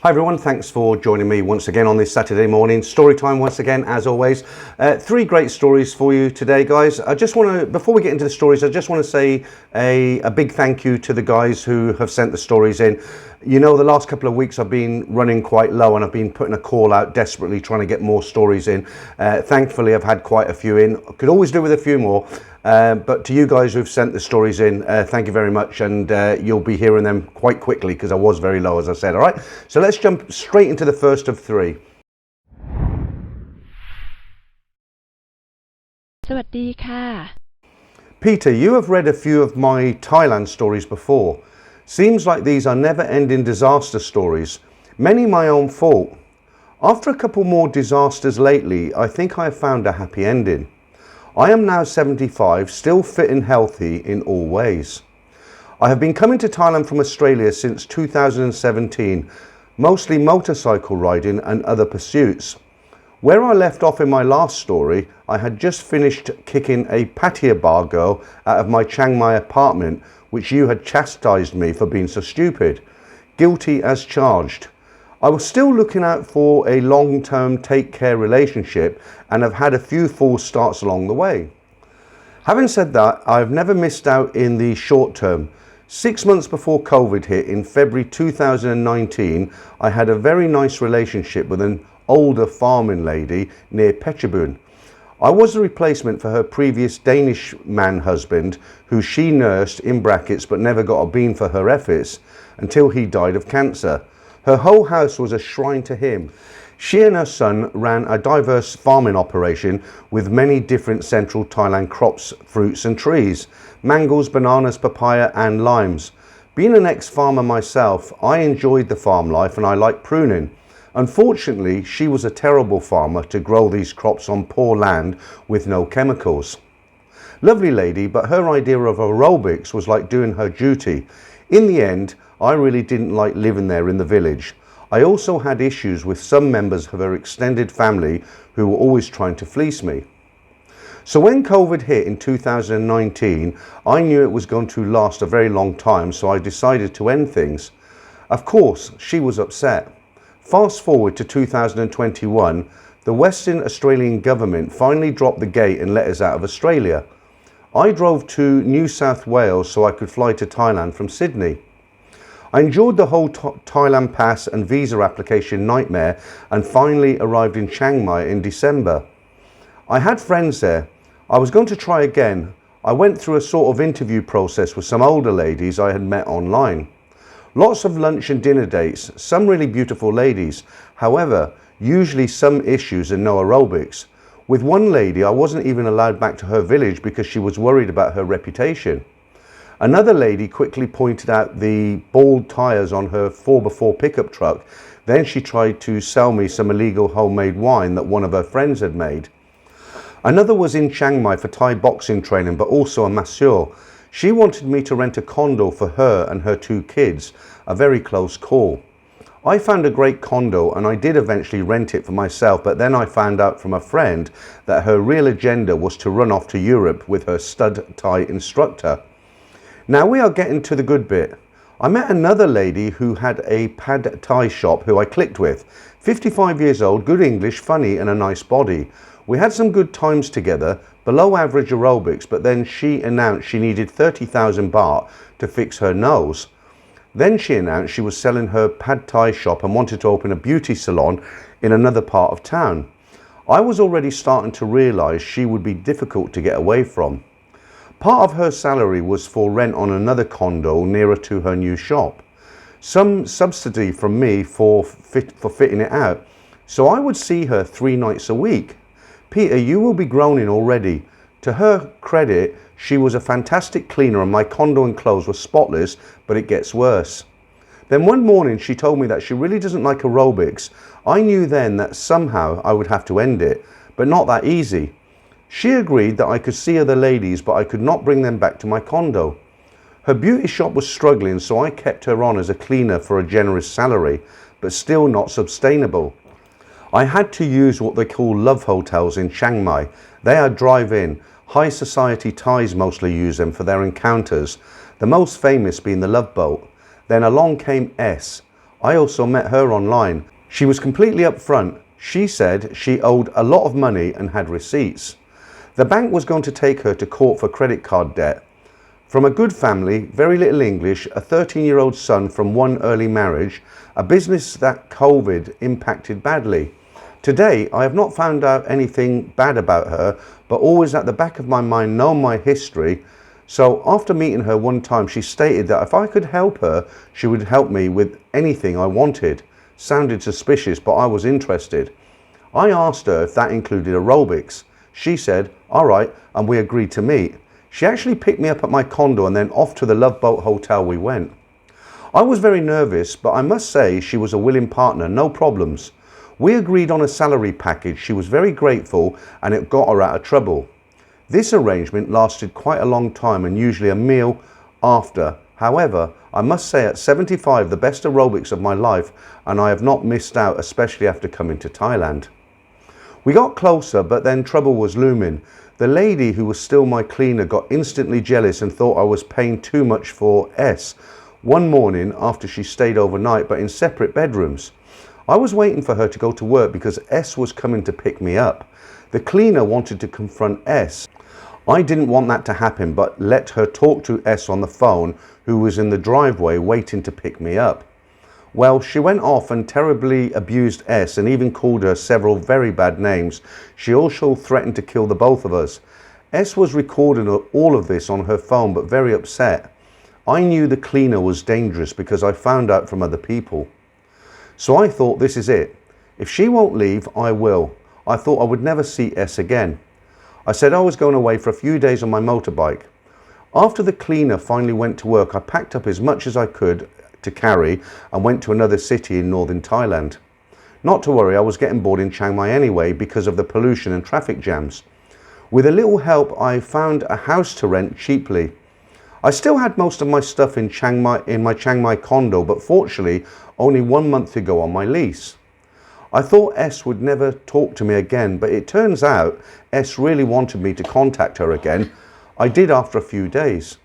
Hi everyone, thanks for joining me once again on this Saturday morning. Story time once again, as always. Three great stories for you today, guys. I just want to, before we get into the stories, I just want to say a big thank you to the guys who have sent the stories in. You know, the last couple of weeks I've been running quite low and I've been putting a call out desperately trying to get more stories in. Thankfully, I've had quite a few in. I could always do with a few more. But to you guys who've sent the stories in, thank you very much, and you'll be hearing them quite quickly because I was very low, as I said. All right, so let's jump straight into the first of three. สวัสดีค่ะ Peter, you have read a few of my Thailand stories before. Seems like these are never-ending disaster stories, many my own fault. After a couple more disasters lately, I think I have found a happy ending. I am now 75, still fit and healthy in all ways. I have been coming to Thailand from Australia since 2017, mostly motorcycle riding and other pursuits. Where I left off in my last story, I had just finished kicking a Pattaya bar girl out of my Chiang Mai apartment, which you had chastised me for being so stupid. Guilty as charged. I was still looking out for a long-term take-care relationship and have had a few false starts along the way. Having said that, I've never missed out in the short term. 6 months before COVID hit in February 2019, I had a very nice relationship with an older farming lady near Phetchabun. I was the replacement for her previous Danish man husband, who she nursed in brackets but never got a bean for her efforts until he died of cancer. Her whole house was a shrine to him. She and her son ran a diverse farming operation with many different central Thailand crops, fruits and trees, mangoes, bananas, papaya and limes. Being an ex-farmer myself, I enjoyed the farm life and I liked pruning. Unfortunately, she was a terrible farmer to grow these crops on poor land with no chemicals. Lovely lady, but her idea of aerobics was like doing her duty. In the end, I really didn't like living there in the village. I also had issues with some members of her extended family who were always trying to fleece me. So when COVID hit in 2019, I knew it was going to last a very long time, so I decided to end things. Of course, she was upset. Fast forward to 2021, the Western Australian government finally dropped the gate and let us out of Australia. I drove to New South Wales so I could fly to Thailand from Sydney. I enjoyed the whole Thailand pass and visa application nightmare and finally arrived in Chiang Mai in December. I had friends there. I was going to try again. I went through a sort of interview process with some older ladies I had met online. Lots of lunch and dinner dates, some really beautiful ladies. However, usually some issues and no aerobics. With one lady, I wasn't even allowed back to her village because she was worried about her reputation. Another lady quickly pointed out the bald tyres on her 4x4 pickup truck. Then she tried to sell me some illegal homemade wine that one of her friends had made. Another was in Chiang Mai for Thai boxing training, but also a masseur. She wanted me to rent a condo for her and her 2 kids, a very close call. I found a great condo and I did eventually rent it for myself, but then I found out from a friend that her real agenda was to run off to Europe with her stud Thai instructor. Now we are getting to the good bit. I met another lady who had a pad Thai shop who I clicked with. 55 years old, good English, funny and a nice body. We had some good times together, below average aerobics, but then she announced she needed 30,000 baht to fix her nose. Then she announced she was selling her pad Thai shop and wanted to open a beauty salon in another part of town. I was already starting to realise she would be difficult to get away from. Part of her salary was for rent on another condo nearer to her new shop. Some subsidy from me for fitting it out. So I would see her 3 nights a week. Peter, you will be groaning already. To her credit, she was a fantastic cleaner and my condo and clothes were spotless, but it gets worse. Then one morning she told me that she really doesn't like aerobics. I knew then that somehow I would have to end it, but not that easy. She agreed that I could see other ladies, but I could not bring them back to my condo. Her beauty shop was struggling, so I kept her on as a cleaner for a generous salary, but still not sustainable. I had to use what they call love hotels in Chiang Mai. They are drive-in. High society Thais mostly use them for their encounters, the most famous being the Love Boat. Then along came S. I also met her online. She was completely upfront. She said she owed a lot of money and had receipts. The bank was going to take her to court for credit card debt. From a good family, very little English, a 13-year-old son from one early marriage, a business that COVID impacted badly. Today, I have not found out anything bad about her, but always at the back of my mind know my history. So after meeting her one time, she stated that if I could help her, she would help me with anything I wanted. Sounded suspicious, but I was interested. I asked her if that included aerobics. She said, all right, and we agreed to meet. She actually picked me up at my condo and then off to the Love Boat Hotel we went. I was very nervous, but I must say she was a willing partner, no problems. We agreed on a salary package. She was very grateful and it got her out of trouble. This arrangement lasted quite a long time and usually a meal after. However, I must say at 75, the best aerobics of my life, and I have not missed out, especially after coming to Thailand. We got closer, but then trouble was looming. The lady who was still my cleaner got instantly jealous and thought I was paying too much for S. One morning after she stayed overnight, but in separate bedrooms. I was waiting for her to go to work because S was coming to pick me up. The cleaner wanted to confront S. I didn't want that to happen, but let her talk to S on the phone, who was in the driveway waiting to pick me up. Well, she went off and terribly abused S and even called her several very bad names. She also threatened to kill the both of us. S was recording all of this on her phone, but very upset. I knew the cleaner was dangerous because I found out from other people. So I thought, this is it. If she won't leave, I will. I thought I would never see S again. I said I was going away for a few days on my motorbike. After the cleaner finally went to work, I packed up as much as I could to carry and went to another city in northern Thailand. Not to worry, I was getting bored in Chiang Mai anyway because of the pollution and traffic jams. With a little help, I found a house to rent cheaply. I still had most of my stuff in my Chiang Mai condo, but fortunately only 1 month to go on my lease. I thought S would never talk to me again, but it turns out S really wanted me to contact her again. I did after a few days.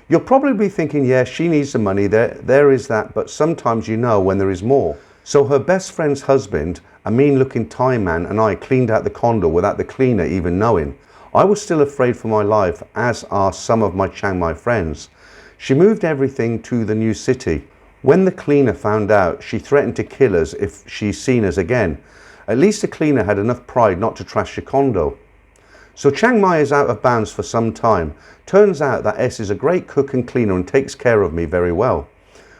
You'll probably be thinking, yeah, she needs the money, there is that, but sometimes you know when there is more. So her best friend's husband, a mean-looking Thai man, and I cleaned out the condo without the cleaner even knowing. I was still afraid for my life, as are some of my Chiang Mai friends. She moved everything to the new city. When the cleaner found out, she threatened to kill us if she's seen us again. At least the cleaner had enough pride not to trash the condo. So Chiang Mai is out of bounds for some time. Turns out that S is a great cook and cleaner and takes care of me very well.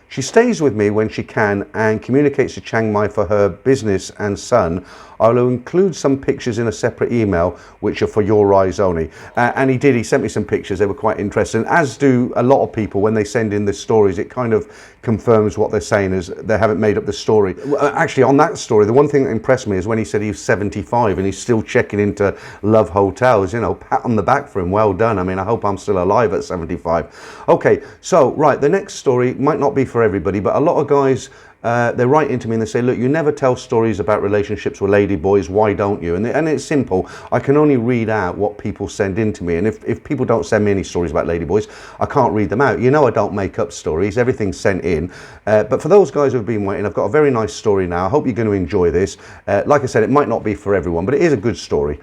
She stays with me when she can and communicates to Chiang Mai for her business and son. I will include some pictures in a separate email, which are for your eyes only. And he sent me some pictures, they were quite interesting, as do a lot of people when they send in the stories. It kind of confirms what they're saying, is they haven't made up the story. Actually, on that story, the one thing that impressed me is when he said he was 75 and he's still checking into love hotels. You know, pat on the back for him, well done. I mean, I hope I'm still alive at 75. Okay, so right, the next story might not be for everybody, but a lot of guys, they write into me and they say, look, you never tell stories about relationships with ladyboys, why don't you? And it's simple. I can only read out what people send in to me, and if people don't send me any stories about ladyboys, I can't read them out. You know, I don't make up stories, everything's sent in. But for those guys who've been waiting, I've got a very nice story now. I hope you're going to enjoy this. Like I said, it might not be for everyone, but it is a good story.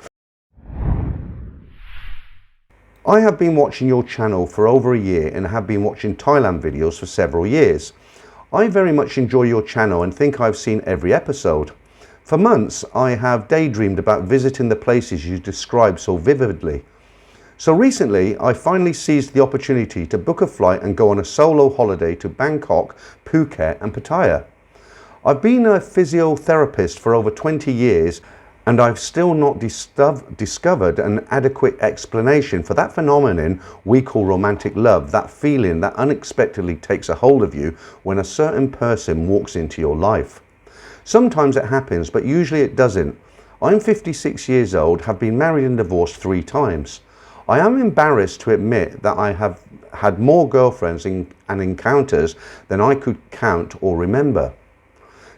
I have been watching your channel for over a year and have been watching Thailand videos for several years. I very much enjoy your channel and think I've seen every episode. For months, I have daydreamed about visiting the places you describe so vividly. So recently, I finally seized the opportunity to book a flight and go on a solo holiday to Bangkok, Phuket and Pattaya. I've been a physiotherapist for over 20 years and I've still not discovered an adequate explanation for that phenomenon we call romantic love, that feeling that unexpectedly takes a hold of you when a certain person walks into your life. Sometimes it happens, but usually it doesn't. I'm 56 years old, have been married and divorced 3 times. I am embarrassed to admit that I have had more girlfriends and encounters than I could count or remember.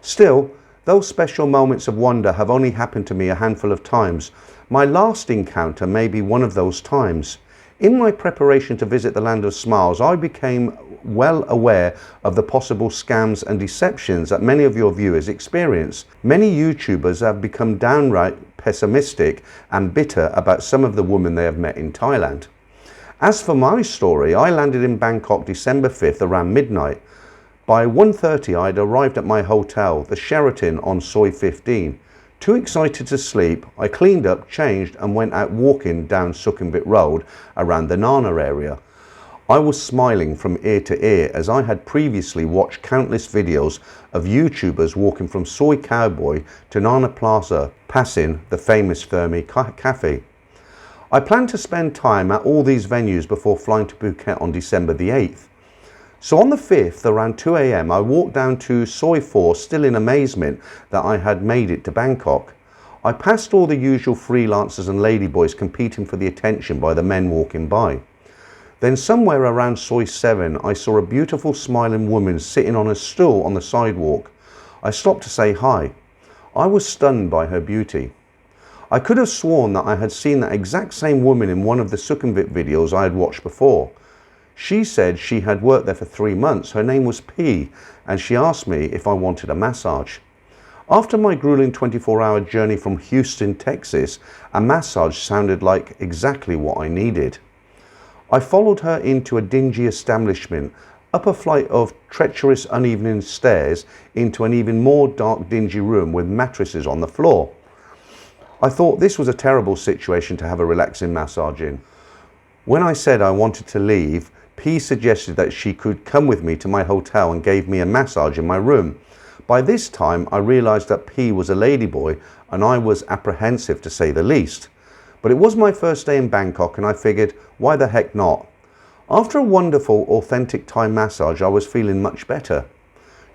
Still, those special moments of wonder have only happened to me a handful of times. My last encounter may be one of those times. In my preparation to visit the land of smiles, I became well aware of the possible scams and deceptions that many of your viewers experience. Many YouTubers have become downright pessimistic and bitter about some of the women they have met in Thailand. As for my story, I landed in Bangkok December 5th around midnight. By 1:30 I'd arrived at my hotel, the Sheraton on Soi 15. Too excited to sleep, I cleaned up, changed and went out walking down Sukhumvit Road around the Nana area. I was smiling from ear to ear as I had previously watched countless videos of YouTubers walking from Soicowboy to Nanaplaza, passing the famous Thermi Cafe. I planned to spend time at all these venues before flying to Phuket on December the 8th. So on the 5th, around 2 AM, I walked down to Soi 4, still in amazement that I had made it to Bangkok. I passed all the usual freelancers and ladyboys competing for the attention by the men walking by. Then somewhere around Soi 7, I saw a beautiful smiling woman sitting on a stool on the sidewalk. I stopped to say hi. I was stunned by her beauty. I could have sworn that I had seen that exact same woman in one of the Sukhumvit videos I had watched before. She said she had worked there for 3 months. Her name was P, and she asked me if I wanted a massage. After my grueling 24-hour journey from Houston, Texas, a massage sounded like exactly what I needed. I followed her into a dingy establishment, up a flight of treacherous uneven stairs into an even more dark, dingy room with mattresses on the floor. I thought this was a terrible situation to have a relaxing massage in. When I said I wanted to leave, P suggested that she could come with me to my hotel and gave me a massage in my room. By this time, I realized that P was a ladyboy and I was apprehensive to say the least. But it was my first day in Bangkok and I figured, why the heck not? After a wonderful, authentic Thai massage, I was feeling much better.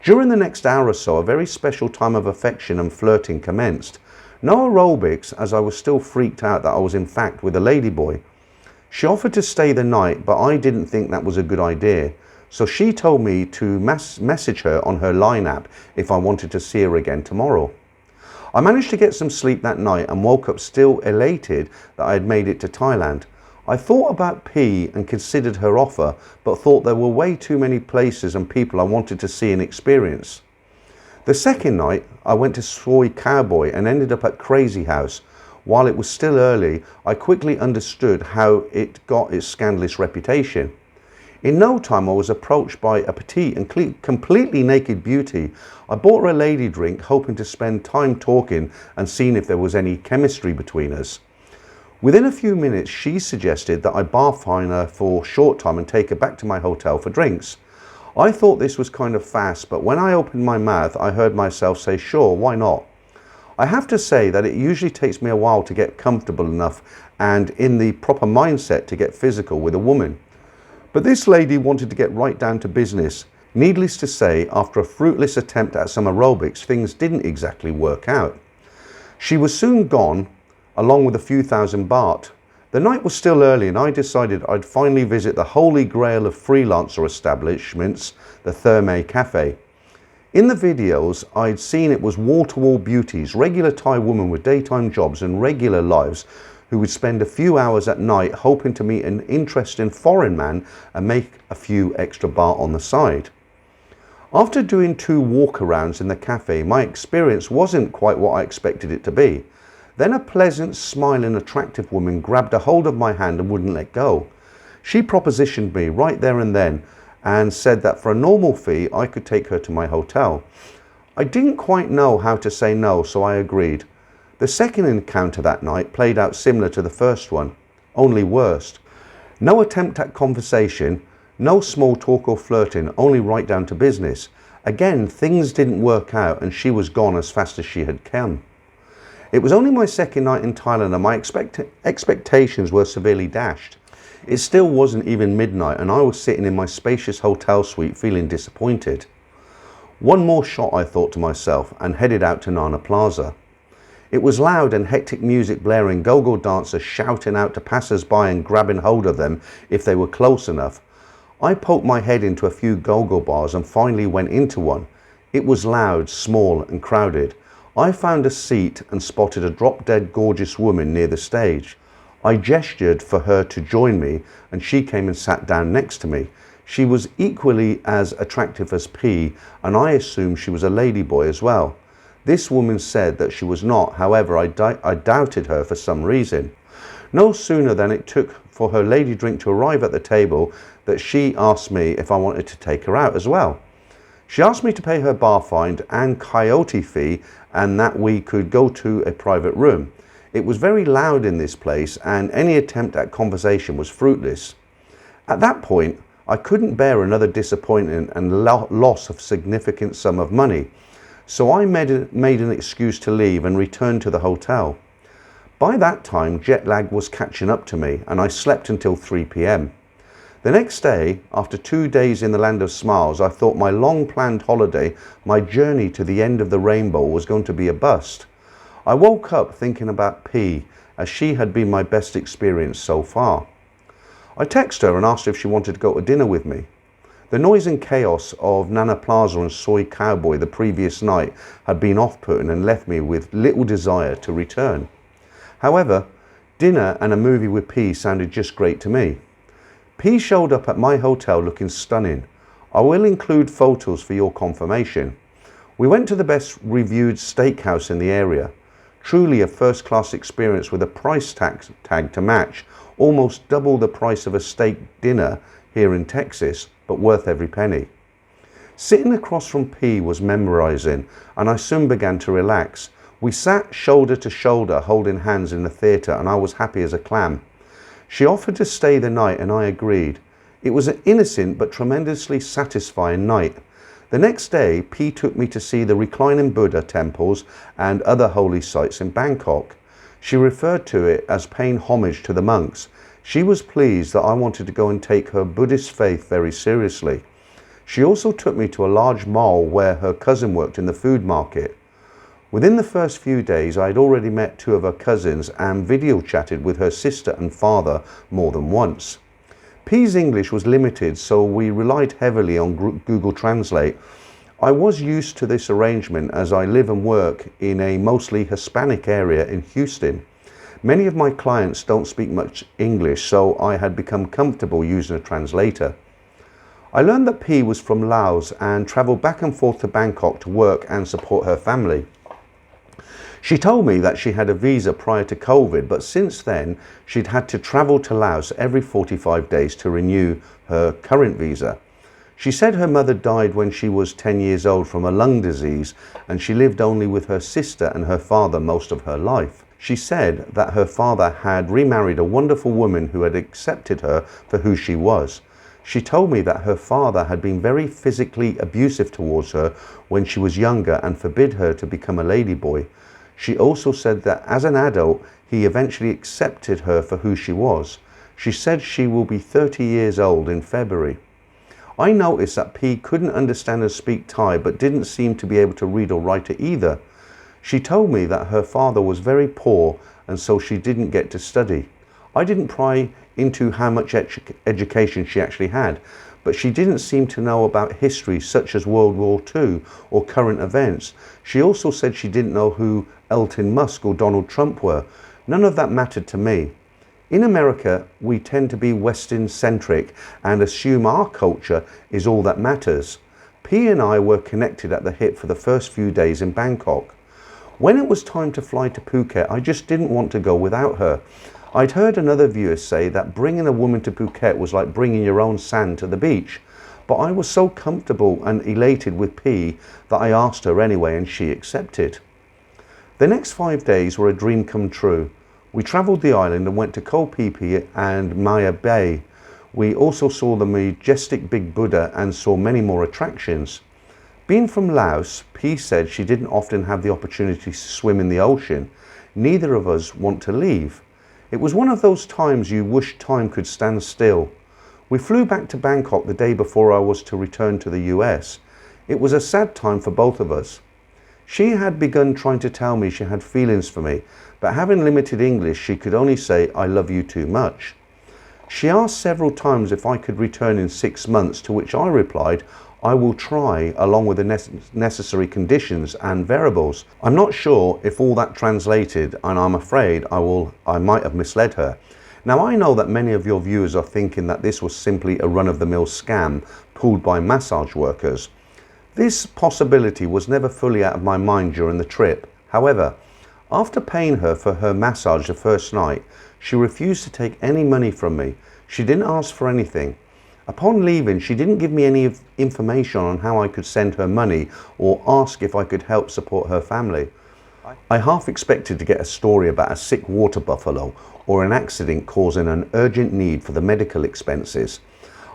During the next hour or so, a very special time of affection and flirting commenced. No aerobics, as I was still freaked out that I was in fact with a ladyboy. She offered to stay the night, but I didn't think that was a good idea. So she told me to message her on her Line app if I wanted to see her again tomorrow. I managed to get some sleep that night and woke up still elated that I had made it to Thailand. I thought about P and considered her offer, but thought there were way too many places and people I wanted to see and experience. The second night, I went to Soicowboy and ended up at Crazy House. While it was still early, I quickly understood how it got its scandalous reputation. In no time, I was approached by a petite and completely naked beauty. I bought her a lady drink, hoping to spend time talking and seeing if there was any chemistry between us. Within a few minutes, she suggested that I bar fine her for a short time and take her back to my hotel for drinks. I thought this was kind of fast, but when I opened my mouth, I heard myself say, sure, why not? I have to say that it usually takes me a while to get comfortable enough and in the proper mindset to get physical with a woman. But this lady wanted to get right down to business. Needless to say, after a fruitless attempt at some aerobics, things didn't exactly work out. She was soon gone, along with a few thousand baht. The night was still early and I decided I'd finally visit the holy grail of freelancer establishments, the Thermi Cafe. In the videos I'd seen, it was wall-to-wall beauties, regular Thai women with daytime jobs and regular lives who would spend a few hours at night hoping to meet an interesting foreign man and make a few extra baht on the side. After doing 2 walkarounds in the cafe, my experience wasn't quite what I expected it to be. Then a pleasant, smiling, attractive woman grabbed a hold of my hand and wouldn't let go. She propositioned me right there and then and said that for a normal fee, I could take her to my hotel. I didn't quite know how to say no, so I agreed. The second encounter that night played out similar to the first one, only worse. No attempt at conversation, no small talk or flirting, only right down to business. Again, things didn't work out and she was gone as fast as she had come. It was only my second night in Thailand and my expectations were severely dashed. It still wasn't even midnight and I was sitting in my spacious hotel suite feeling disappointed. One more shot, I thought to myself, and headed out to Nanaplaza. It was loud and hectic music blaring, go-go dancers shouting out to passers-by and grabbing hold of them if they were close enough. I poked my head into a few go-go bars and finally went into one. It was loud, small and crowded. I found a seat and spotted a drop-dead gorgeous woman near the stage. I gestured for her to join me and she came and sat down next to me. She was equally as attractive as P, and I assumed she was a ladyboy as well. This woman said that she was not, however, I doubted her for some reason. No sooner than it took for her lady drink to arrive at the table that she asked me if I wanted to take her out as well. She asked me to pay her bar fine and coyote fee and that we could go to a private room. It was very loud in this place and any attempt at conversation was fruitless. At that point, I couldn't bear another disappointment and loss of significant sum of money, so I made an excuse to leave and returned to the hotel. By that time, jet lag was catching up to me and I slept until 3 p.m. The next day, after 2 days in the land of smiles, I thought my long-planned holiday, my journey to the end of the rainbow, was going to be a bust. I woke up thinking about P, as she had been my best experience so far. I texted her and asked her if she wanted to go to dinner with me. The noise and chaos of Nanaplaza and Soicowboy the previous night had been off-putting and left me with little desire to return. However, dinner and a movie with P sounded just great to me. P showed up at my hotel looking stunning. I will include photos for your confirmation. We went to the best reviewed steakhouse in the area. Truly a first-class experience with a price tag to match, almost double the price of a steak dinner here in Texas, but worth every penny. Sitting across from P was memorizing, and I soon began to relax. We sat shoulder to shoulder, holding hands in the theatre, and I was happy as a clam. She offered to stay the night, and I agreed. It was an innocent but tremendously satisfying night. The next day, P took me to see the reclining Buddha temples and other holy sites in Bangkok. She referred to it as paying homage to the monks. She was pleased that I wanted to go and take her Buddhist faith very seriously. She also took me to a large mall where her cousin worked in the food market. Within the first few days, I had already met 2 of her cousins and video chatted with her sister and father more than once. P's English was limited, so we relied heavily on Google Translate. I was used to this arrangement as I live and work in a mostly Hispanic area in Houston. Many of my clients don't speak much English, so I had become comfortable using a translator. I learned that P was from Laos and travelled back and forth to Bangkok to work and support her family. She told me that she had a visa prior to COVID, but since then she'd had to travel to Laos every 45 days to renew her current visa. She said her mother died when she was 10 years old from a lung disease, and she lived only with her sister and her father most of her life. She said that her father had remarried a wonderful woman who had accepted her for who she was. She told me that her father had been very physically abusive towards her when she was younger and forbid her to become a ladyboy. She also said that as an adult, he eventually accepted her for who she was. She said she will be 30 years old in February. I noticed that P couldn't understand or speak Thai, but didn't seem to be able to read or write it either. She told me that her father was very poor and so she didn't get to study. I didn't pry into how much education she actually had, but she didn't seem to know about history such as World War II or current events. She also said she didn't know who Elon Musk or Donald Trump were. None of that mattered to me. In America, we tend to be Western-centric and assume our culture is all that matters. P and I were connected at the hip for the first few days in Bangkok. When it was time to fly to Phuket, I just didn't want to go without her. I'd heard another viewer say that bringing a woman to Phuket was like bringing your own sand to the beach. But I was so comfortable and elated with P that I asked her anyway and she accepted. The next 5 days were a dream come true. We travelled the island and went to Koh Phi Phi and Maya Bay. We also saw the majestic Big Buddha and saw many more attractions. Being from Laos, P said she didn't often have the opportunity to swim in the ocean. Neither of us want to leave. It was one of those times you wish time could stand still. We flew back to Bangkok the day before I was to return to the US. It was a sad time for both of us. She had begun trying to tell me she had feelings for me, but having limited English, she could only say, "I love you too much." She asked several times if I could return in 6 months, to which I replied, "I will try, along with the necessary conditions and variables." I'm not sure if all that translated, and I'm afraid I might have misled her. Now, I know that many of your viewers are thinking that this was simply a run-of-the-mill scam pulled by massage workers. This possibility was never fully out of my mind during the trip. However, after paying her for her massage the first night, she refused to take any money from me. She didn't ask for anything. Upon leaving, she didn't give me any information on how I could send her money or ask if I could help support her family. I half expected to get a story about a sick water buffalo or an accident causing an urgent need for the medical expenses.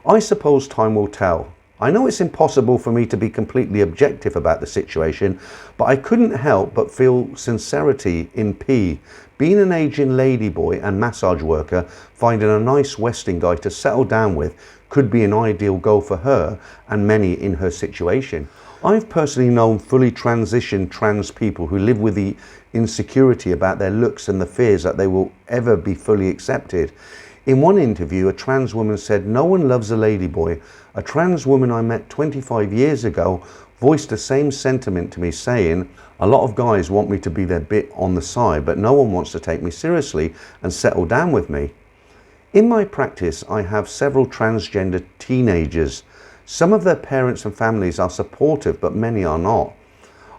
I suppose time will tell. I know it's impossible for me to be completely objective about the situation, but I couldn't help but feel sincerity in P. Being an aging ladyboy and massage worker, finding a nice Western guy to settle down with could be an ideal goal for her and many in her situation. I've personally known fully transitioned trans people who live with the insecurity about their looks and the fears that they will ever be fully accepted. In one interview, a trans woman said, "No one loves a ladyboy." A trans woman I met 25 years ago voiced the same sentiment to me, saying, "A lot of guys want me to be their bit on the side, but no one wants to take me seriously and settle down with me." In my practice, I have several transgender teenagers. Some of their parents and families are supportive, but many are not.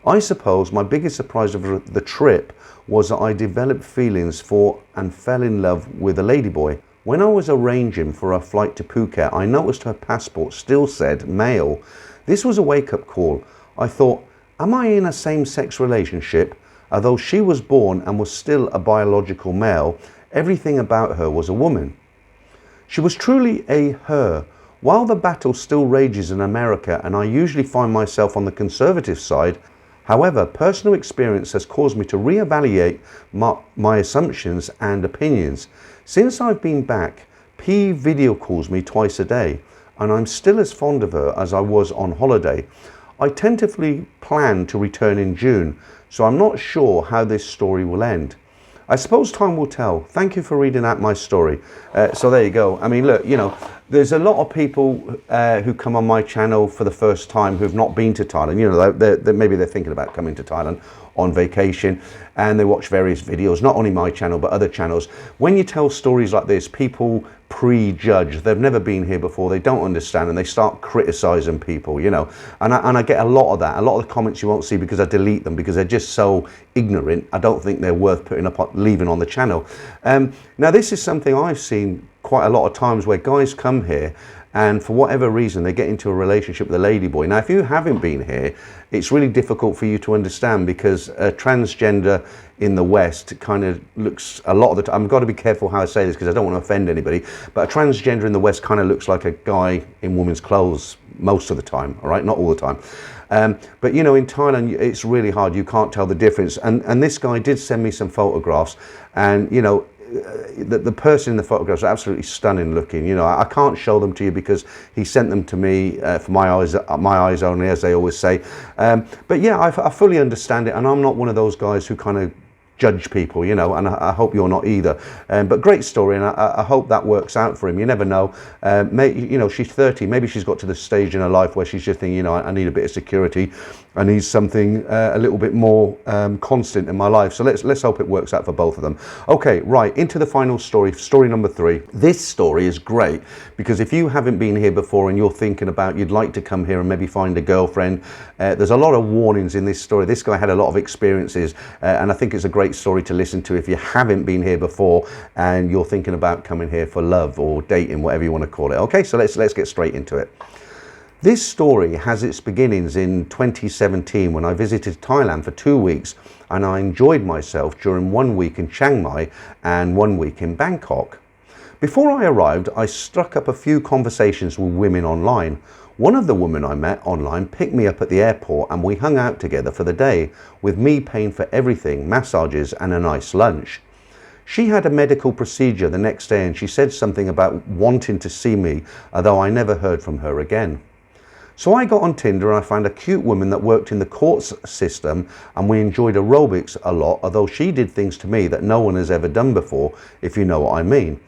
I suppose my biggest surprise of the trip was that I developed feelings for and fell in love with a ladyboy. When I was arranging for a flight to Phuket, I noticed her passport still said male. This was a wake-up call. I thought, am I in a same-sex relationship? Although she was born and was still a biological male, everything about her was a woman. She was truly a her. While the battle still rages in America and I usually find myself on the conservative side, however, personal experience has caused me to reevaluate my assumptions and opinions. Since I've been back, P video calls me twice a day, and I'm still as fond of her as I was on holiday. I tentatively plan to return in June, so I'm not sure how this story will end. I suppose time will tell. Thank you for reading out my story. So there you go. I mean, look, you know, there's a lot of people who come on my channel for the first time who've not been to Thailand. You know, maybe they're thinking about coming to Thailand on vacation, and they watch various videos, not only my channel but other channels. When you tell stories like this, people prejudge. They've never been here before, they don't understand, and they start criticizing people, you know, and I get a lot of that. A lot of the comments you won't see because I delete them because they're just so ignorant. I don't think they're worth putting up, leaving on the channel. Now this is something I've seen quite a lot of times where guys come here and for whatever reason they get into a relationship with a ladyboy. Now if you haven't been here, it's really difficult for you to understand because a transgender in the West kind of looks a lot of the time, I've got to be careful how I say this because I don't want to offend anybody, but a transgender in the West kind of looks like a guy in women's clothes most of the time, all right, not all the time. But you know, in Thailand it's really hard, you can't tell the difference, and this guy did send me some photographs, and you know, the person in the photographs are absolutely stunning looking. You know, I can't show them to you because he sent them to me for my eyes only, as they always say. But yeah, I fully understand it, and I'm not one of those guys who kind of judge people, you know, and I hope you're not either. But great story, and I hope that works out for him. You never know. You know, she's 30. Maybe she's got to the stage in her life where she's just thinking, you know, I need a bit of security. I need something a little bit more constant in my life. So let's hope it works out for both of them. Okay, right, into the final story, story number 3. This story is great because if you haven't been here before and you're thinking about you'd like to come here and maybe find a girlfriend, there's a lot of warnings in this story. This guy had a lot of experiences, and I think it's a great story to listen to if you haven't been here before and you're thinking about coming here for love or dating, whatever you want to call it. Okay, so let's get straight into it. This story has its beginnings in 2017 when I visited Thailand for 2 weeks, and I enjoyed myself during 1 week in Chiang Mai and 1 week in Bangkok. Before I arrived, I struck up a few conversations with women online. One of the women I met online picked me up at the airport and we hung out together for the day, with me paying for everything, massages and a nice lunch. She had a medical procedure the next day and she said something about wanting to see me, although I never heard from her again. So I got on Tinder and I found a cute woman that worked in the courts system, and we enjoyed aerobics a lot, although she did things to me that no one has ever done before, if you know what I mean.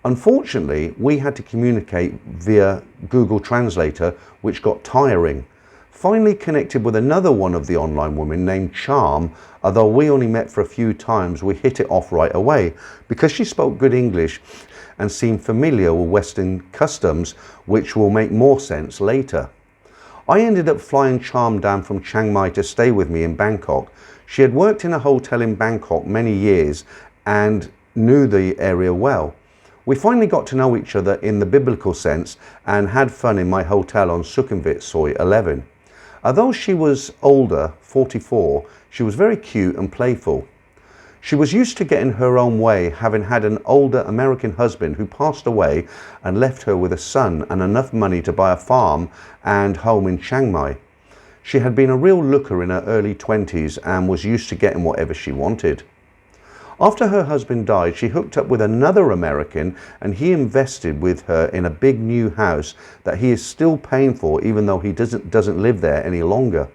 Unfortunately, we had to communicate via Google Translator, which got tiring. Finally connected with another one of the online women named Charm. Although we only met for a few times, we hit it off right away because she spoke good English and seemed familiar with Western customs, which will make more sense later. I ended up flying Charm down from Chiang Mai to stay with me in Bangkok. She had worked in a hotel in Bangkok many years and knew the area well. We finally got to know each other in the biblical sense and had fun in my hotel on Sukhumvit Soi 11. Although she was older, 44, she was very cute and playful. She was used to getting her own way, having had an older American husband who passed away and left her with a son and enough money to buy a farm and home in Chiang Mai. She had been a real looker in her early 20s and was used to getting whatever she wanted. After her husband died, she hooked up with another American and he invested with her in a big new house that he is still paying for even though he doesn't live there any longer.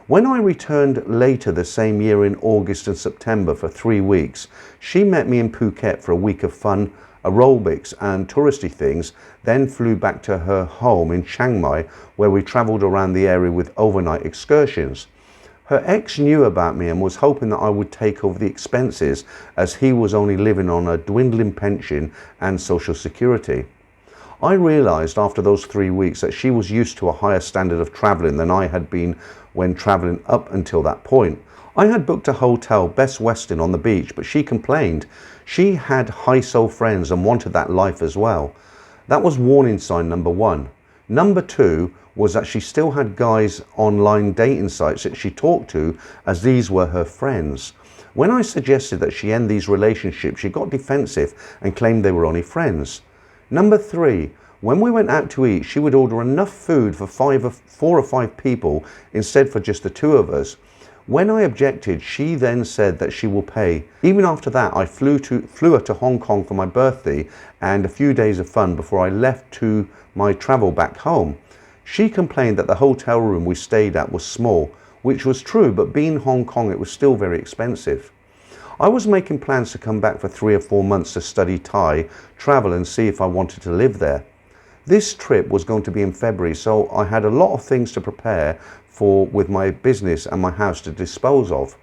When I returned later the same year in August and September for 3 weeks, she met me in Phuket for a week of fun, aerobics and touristy things, then flew back to her home in Chiang Mai where we travelled around the area with overnight excursions. Her ex knew about me and was hoping that I would take over the expenses as he was only living on a dwindling pension and social security. I realised after those 3 weeks that she was used to a higher standard of travelling than I had been when travelling up until that point. I had booked a hotel, Best Western, on the beach, but she complained. She had high-soul friends and wanted that life as well. That was warning sign number 1. Number 2 was that she still had guys online dating sites that she talked to, as these were her friends. When I suggested that she end these relationships, she got defensive and claimed they were only friends. Number 3, when we went out to eat, she would order enough food for 4 or 5 people instead for just the 2 of us. When I objected, she then said that she will pay. Even after that, I flew her to Hong Kong for my birthday and a few days of fun before I left to my travel back home. She complained that the hotel room we stayed at was small, which was true, but being Hong Kong, it was still very expensive. I was making plans to come back for 3 or 4 months to study Thai, travel and see if I wanted to live there. This trip was going to be in February, so I had a lot of things to prepare for with my business and my house to dispose of.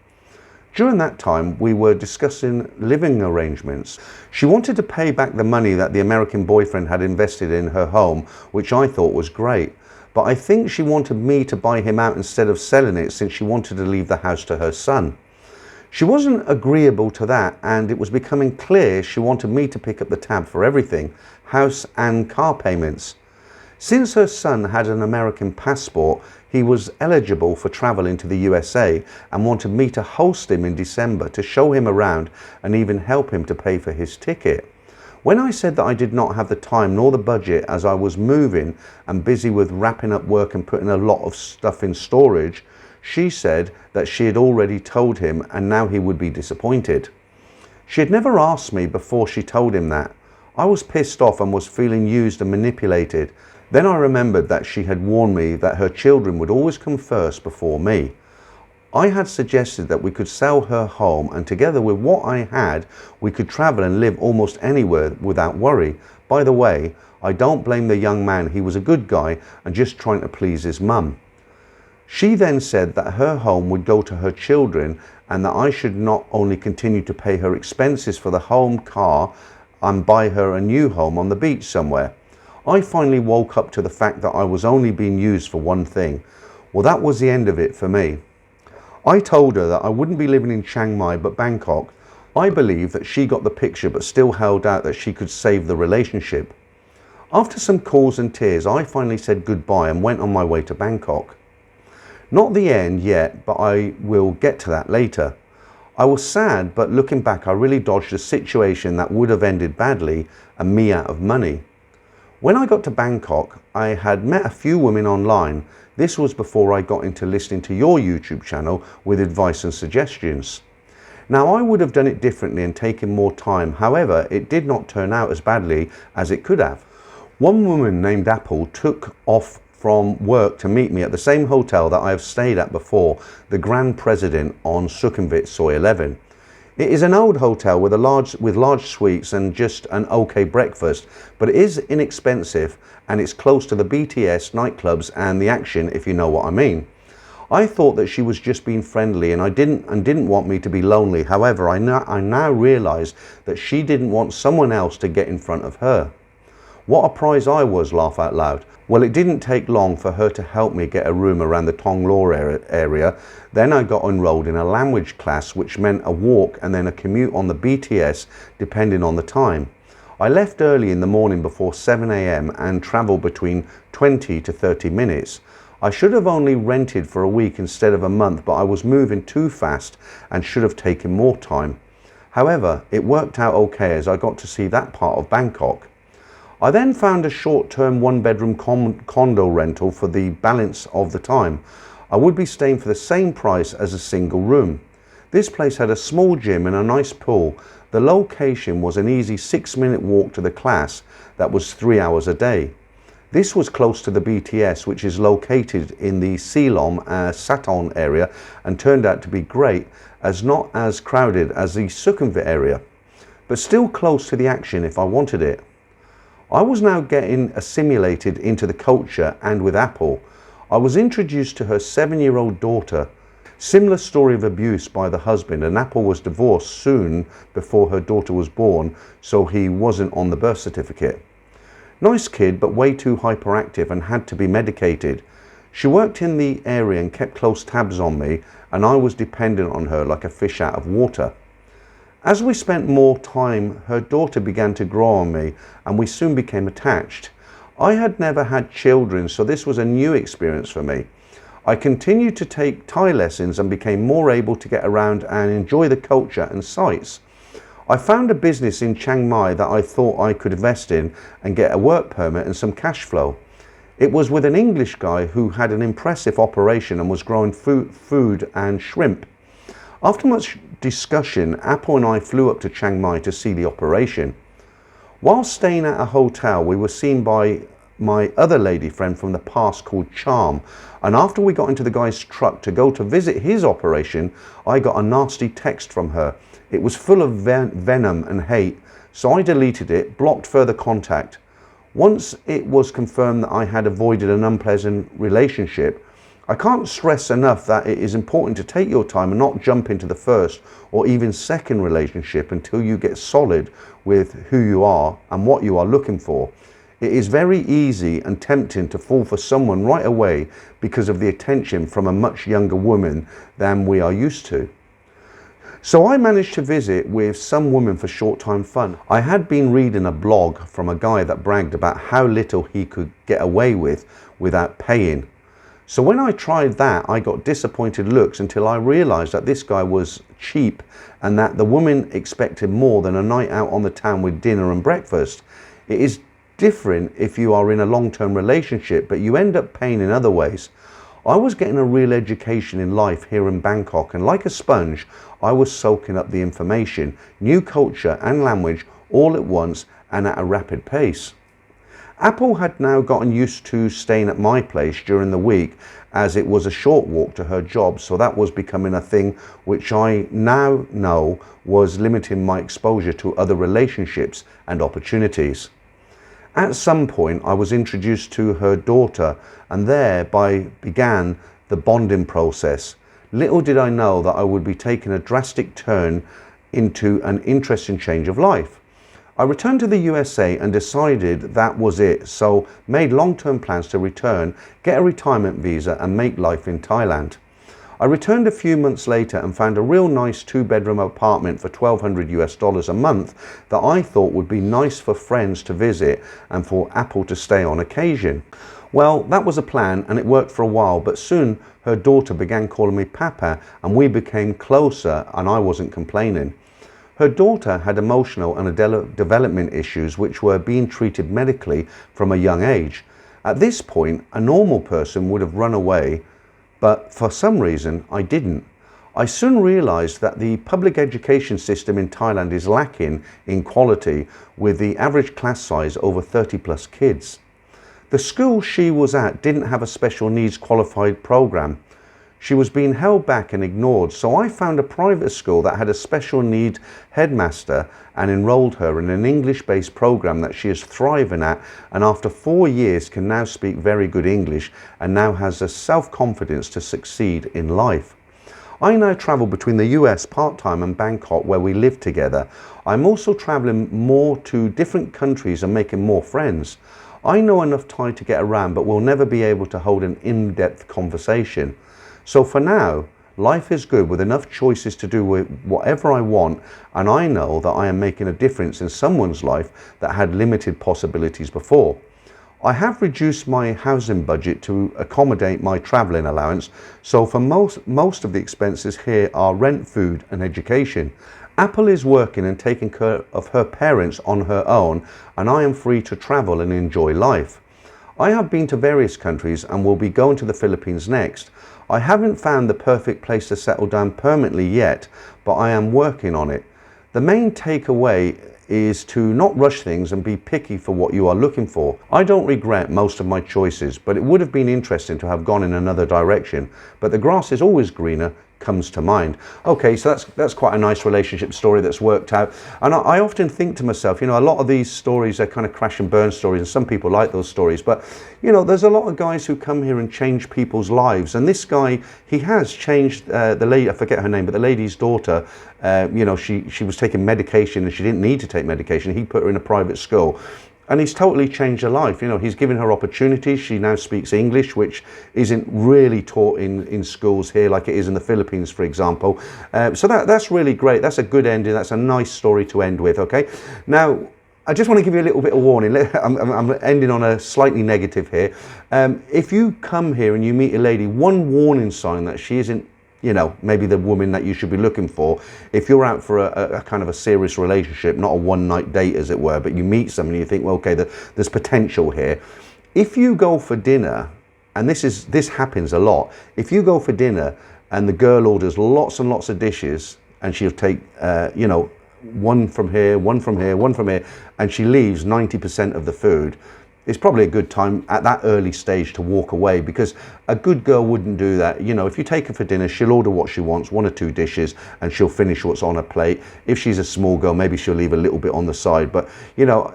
During that time, we were discussing living arrangements. She wanted to pay back the money that the American boyfriend had invested in her home, which I thought was great. But I think she wanted me to buy him out instead of selling it, since she wanted to leave the house to her son. She wasn't agreeable to that, and it was becoming clear she wanted me to pick up the tab for everything, house and car payments. Since her son had an American passport, he was eligible for travel into the USA and wanted me to host him in December to show him around and even help him to pay for his ticket. When I said that I did not have the time nor the budget as I was moving and busy with wrapping up work and putting a lot of stuff in storage, she said that she had already told him and now he would be disappointed. She had never asked me before she told him that. I was pissed off and was feeling used and manipulated. Then I remembered that she had warned me that her children would always come first before me. I had suggested that we could sell her home and together with what I had, we could travel and live almost anywhere without worry. By the way, I don't blame the young man, he was a good guy and just trying to please his mum. She then said that her home would go to her children and that I should not only continue to pay her expenses for the home, car, and buy her a new home on the beach somewhere. I finally woke up to the fact that I was only being used for one thing. Well, that was the end of it for me. I told her that I wouldn't be living in Chiang Mai but Bangkok. I believe that she got the picture but still held out that she could save the relationship. After some calls and tears, I finally said goodbye and went on my way to Bangkok. Not the end yet, but I will get to that later. I was sad, but looking back, I really dodged a situation that would have ended badly and me out of money. When I got to Bangkok, I had met a few women online. This was before I got into listening to your YouTube channel with advice and suggestions. Now, I would have done it differently and taken more time. However, it did not turn out as badly as it could have. One woman named Apple took off from work to meet me at the same hotel that I have stayed at before, the Grand President on Sukhumvit Soi 11. It is an old hotel with large suites and just an okay breakfast, but it is inexpensive and it's close to the BTS, nightclubs and the action, if you know what I mean. I thought that she was just being friendly and didn't want me to be lonely. However, I now realise that she didn't want someone else to get in front of her. What a prize I was, laugh out loud. Well, it didn't take long for her to help me get a room around the Thong Law area. Then I got enrolled in a language class, which meant a walk and then a commute on the BTS, depending on the time. I left early in the morning before 7 AM and travelled between 20 to 30 minutes. I should have only rented for a week instead of a month, but I was moving too fast and should have taken more time. However, it worked out okay as I got to see that part of Bangkok. I then found a short-term one-bedroom condo rental for the balance of the time. I would be staying for the same price as a single room. This place had a small gym and a nice pool. The location was an easy 6-minute walk to the class that was 3 hours a day. This was close to the BTS, which is located in the Silom Satong area, and turned out to be great, as not as crowded as the Sukhumvit area, but still close to the action if I wanted it. I was now getting assimilated into the culture, and with Apple, I was introduced to her 7-year-old daughter. Similar story of abuse by the husband, and Apple was divorced soon before her daughter was born, so he wasn't on the birth certificate. Nice kid, but way too hyperactive and had to be medicated. She worked in the area and kept close tabs on me, and I was dependent on her like a fish out of water. As we spent more time, her daughter began to grow on me and we soon became attached. I had never had children, so this was a new experience for me. I continued to take Thai lessons and became more able to get around and enjoy the culture and sights. I found a business in Chiang Mai that I thought I could invest in and get a work permit and some cash flow. It was with an English guy who had an impressive operation and was growing food and shrimp. After much discussion, Apple and I flew up to Chiang Mai to see the operation. While staying at a hotel, we were seen by my other lady friend from the past called Charm, and after we got into the guy's truck to go to visit his operation, I got a nasty text from her. It was full of venom and hate, so I deleted it, blocked further contact. Once it was confirmed that I had avoided an unpleasant relationship, I can't stress enough that it is important to take your time and not jump into the first or even second relationship until you get solid with who you are and what you are looking for. It is very easy and tempting to fall for someone right away because of the attention from a much younger woman than we are used to. So I managed to visit with some woman for short-time fun. I had been reading a blog from a guy that bragged about how little he could get away with without paying. So when I tried that, I got disappointed looks until I realized that this guy was cheap and that the woman expected more than a night out on the town with dinner and breakfast. It is different if you are in a long-term relationship, but you end up paying in other ways. I was getting a real education in life here in Bangkok, and like a sponge, I was soaking up the information, new culture and language all at once and at a rapid pace. Apple had now gotten used to staying at my place during the week as it was a short walk to her job, so that was becoming a thing which I now know was limiting my exposure to other relationships and opportunities. At some point, I was introduced to her daughter and thereby began the bonding process. Little did I know that I would be taking a drastic turn into an interesting change of life. I returned to the USA and decided that was it, so made long-term plans to return, get a retirement visa and make life in Thailand. I returned a few months later and found a real nice 2-bedroom apartment for $1,200 a month that I thought would be nice for friends to visit and for Apple to stay on occasion. Well, that was a plan and it worked for a while, but soon her daughter began calling me Papa and we became closer and I wasn't complaining. Her daughter had emotional and development issues which were being treated medically from a young age. At this point, a normal person would have run away, but for some reason I didn't. I soon realized that the public education system in Thailand is lacking in quality, with the average class size over 30+ kids. The school she was at didn't have a special needs qualified program. She was being held back and ignored, so I found a private school that had a special need headmaster and enrolled her in an English-based program that she is thriving at, and after 4 years can now speak very good English and now has the self-confidence to succeed in life. I now travel between the US part-time and Bangkok, where we live together. I'm also traveling more to different countries and making more friends. I know enough Thai to get around, but will never be able to hold an in-depth conversation. So for now, life is good with enough choices to do with whatever I want, and I know that I am making a difference in someone's life that had limited possibilities before. I have reduced my housing budget to accommodate my travelling allowance, so for most of the expenses here are rent, food and education. Apple is working and taking care of her parents on her own, and I am free to travel and enjoy life. I have been to various countries and will be going to the Philippines next. I haven't found the perfect place to settle down permanently yet, but I am working on it. The main takeaway is to not rush things and be picky for what you are looking for. I don't regret most of my choices, but it would have been interesting to have gone in another direction. But the grass is always greener comes to mind. Okay, so that's quite a nice relationship story that's worked out. And I often think to myself, you know, a lot of these stories are kind of crash and burn stories, and some people like those stories, but you know, there's a lot of guys who come here and change people's lives, and this guy, he has changed the lady, I forget her name, but the lady's daughter, you know, she was taking medication and she didn't need to take medication. He put her in a private school. And he's totally changed her life. You know, he's given her opportunities. She now speaks English, which isn't really taught in schools here like it is in the Philippines, for example. So that's really great. That's a good ending. That's a nice story to end with, okay? Now, I just want to give you a little bit of warning. I'm ending on a slightly negative here. If you come here and you meet a lady, one warning sign that she isn't, you know, maybe the woman that you should be looking for. If you're out for a kind of a serious relationship, not a one-night date as it were, but you meet someone and you think, well, okay, there's potential here. If you go for dinner, and this happens a lot, if you go for dinner and the girl orders lots and lots of dishes, and she'll take, you know, one from here, one from here, one from here, and she leaves 90% of the food, it's probably a good time at that early stage to walk away, because a good girl wouldn't do that. You know, if you take her for dinner, she'll order what she wants, 1 or 2 dishes, and she'll finish what's on her plate. If she's a small girl, maybe she'll leave a little bit on the side. But, you know,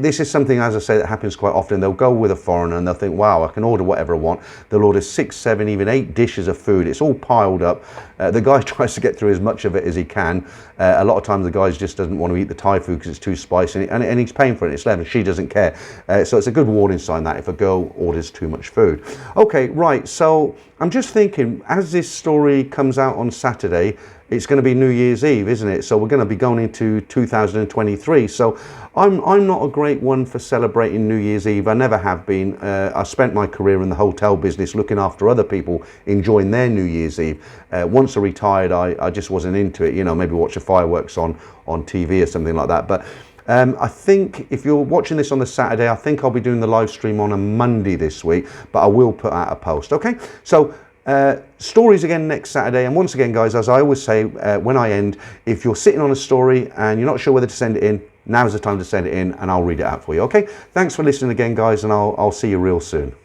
this is something, as I say, that happens quite often. They'll go with a foreigner and they'll think, wow, I can order whatever I want. They'll order 6, 7, even 8 dishes of food. It's all piled up. The guy tries to get through as much of it as he can. A lot of times the guy just doesn't want to eat the Thai food because it's too spicy, and he's paying for it. It's left, and she doesn't care. So it's a good warning sign that if a girl orders too much food. Okay, right, so I'm just thinking, as this story comes out on Saturday, it's going to be New Year's Eve, isn't it? So we're going to be going into 2023. So I'm not a great one for celebrating New Year's Eve. I never have been. I spent my career in the hotel business looking after other people enjoying their New Year's Eve. Once I retired, I just wasn't into it. You know, maybe watch the fireworks on TV or something like that. But I think if you're watching this on the Saturday, I think I'll be doing the live stream on a Monday this week, but I will put out a post, okay? So stories again next Saturday. And once again, guys, as I always say when I end, if you're sitting on a story and you're not sure whether to send it in, now's the time to send it in and I'll read it out for you, okay? Thanks for listening again, guys, and I'll see you real soon.